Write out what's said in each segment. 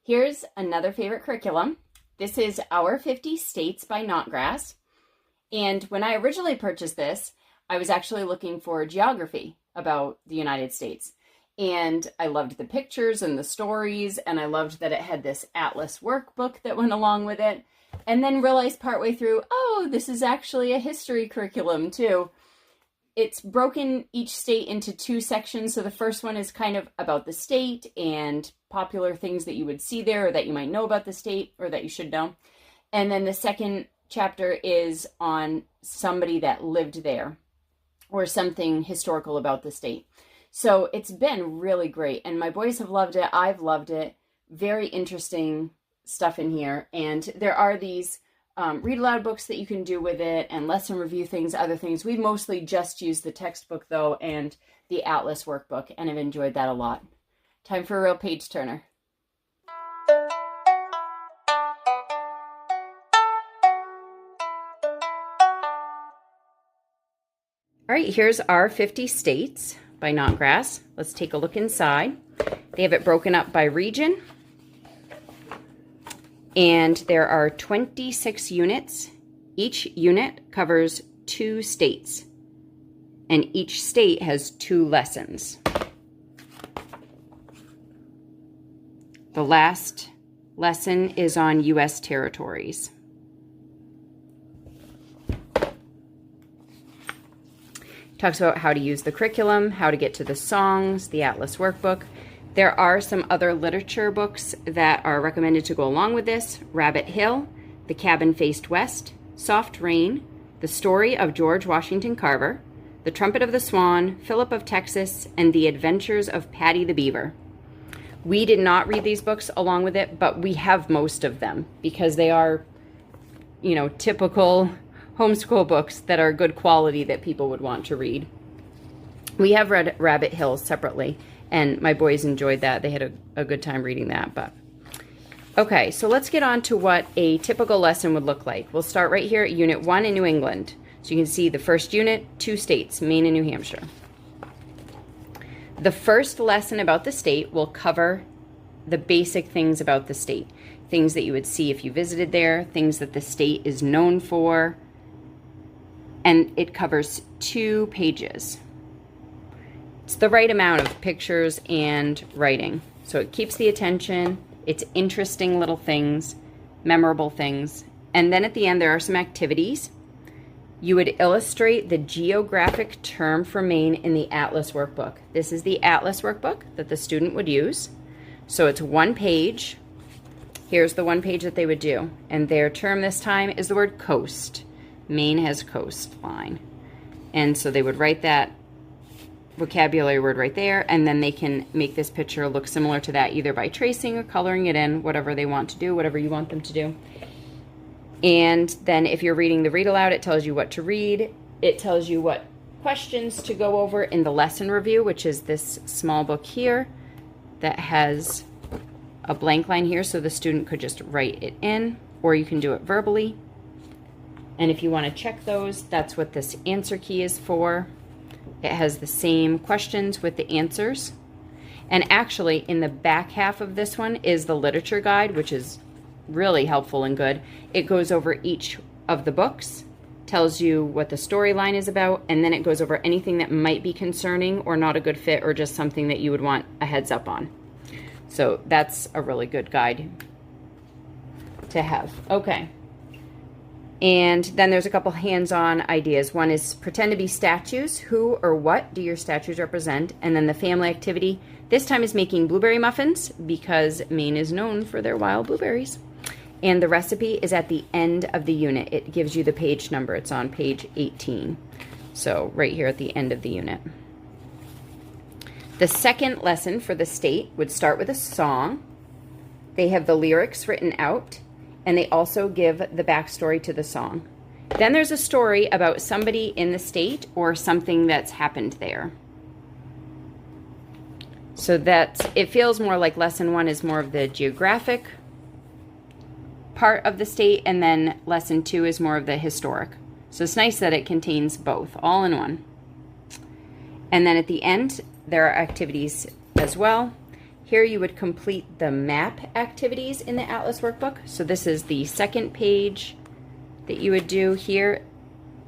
Here's another favorite curriculum. This is Our 50 States by Notgrass. And when I originally purchased this, I was actually looking for geography about the United States. And I loved the pictures and the stories, and I loved that it had this Atlas Workbook that went along with it. And then realized partway through, oh, this is actually a history curriculum too. It's broken each state into 2 sections. So the first one is kind of about the state and popular things that you would see there or that you might know about the state or that you should know. And then the second chapter is on somebody that lived there or something historical about the state. So it's been really great. And my boys have loved it. I've loved it. Very interesting stuff in here. And there are these read aloud books that you can do with it and lesson review things, other things. We mostly just use the textbook though and the Atlas Workbook, and I've enjoyed that a lot. Time for a real page turner. All right, here's Our 50 States by Notgrass. Let's take a look inside. They have it broken up by region. And there are 26 units. Each unit covers 2 states. And each state has 2 lessons. The last lesson is on U.S. territories. Talks about how to use the curriculum, how to get to the songs, the Atlas Workbook. There are some other literature books that are recommended to go along with this. Rabbit Hill, The Cabin Faced West, Soft Rain, The Story of George Washington Carver, The Trumpet of the Swan, Philip of Texas, and The Adventures of Paddy the Beaver. We did not read these books along with it, but we have most of them because they are, you know, typical homeschool books that are good quality that people would want to read. We have read Rabbit Hill separately. And my boys enjoyed that. They had a good time reading that. But okay, so let's get on to what a typical lesson would look like. We'll start right here at Unit 1 in New England. So you can see the first unit, 2 states, Maine and New Hampshire. The first lesson about the state will cover the basic things about the state. Things that you would see if you visited there, things that the state is known for. And it covers 2 pages. It's the right amount of pictures and writing. So it keeps the attention. It's interesting little things, memorable things. And then at the end, there are some activities. You would illustrate the geographic term for Maine in the Atlas Workbook. This is the Atlas Workbook that the student would use. So it's 1 page. Here's the 1 page that they would do. And their term this time is the word coast. Maine has coastline. And so they would write that vocabulary word right there, and then they can make this picture look similar to that either by tracing or coloring it in, whatever they want to do, whatever you want them to do. And then if you're reading the read aloud, it tells you what to read. It tells you what questions to go over in the lesson review, which is this small book here that has a blank line here, so the student could just write it in, or you can do it verbally. And if you want to check those, that's what this answer key is for. It has the same questions with the answers. And actually, in the back half of this one is the literature guide, which is really helpful and good. It goes over each of the books, tells you what the storyline is about, and then it goes over anything that might be concerning or not a good fit or just something that you would want a heads up on. So that's a really good guide to have. Okay. And then there's a couple hands-on ideas. One is pretend to be statues. Who or what do your statues represent? And then the family activity. This time is making blueberry muffins because Maine is known for their wild blueberries. And the recipe is at the end of the unit. It gives you the page number. It's on page 18. So right here at the end of the unit. The second lesson for the state would start with a song. They have the lyrics written out. And they also give the backstory to the song. Then there's a story about somebody in the state or something that's happened there. So it feels more like lesson 1 is more of the geographic part of the state, and then lesson 2 is more of the historic. So it's nice that it contains both, all in one. And then at the end, there are activities as well. Here you would complete the map activities in the Atlas Workbook. So this is the second page that you would do here.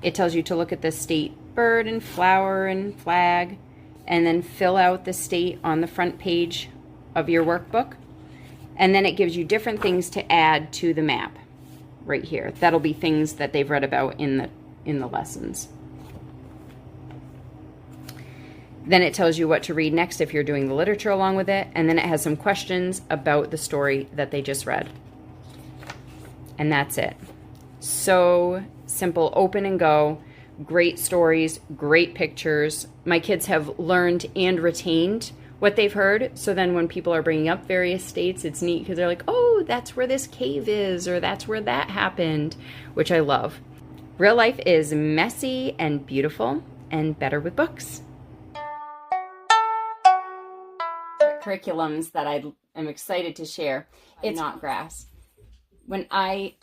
It tells you to look at the state bird and flower and flag, and then fill out the state on the front page of your workbook. And then it gives you different things to add to the map right here. That'll be things that they've read about in the lessons. Then it tells you what to read next if you're doing the literature along with it, and then it has some questions about the story that they just read. And that's it. So simple, open and go, great stories, great pictures. My kids have learned and retained what they've heard, so then when people are bringing up various states, it's neat because they're like, oh, that's where this cave is, or that's where that happened, which I love. Real life is messy and beautiful and better with books. Curriculums that I am excited to share. It's Notgrass. When I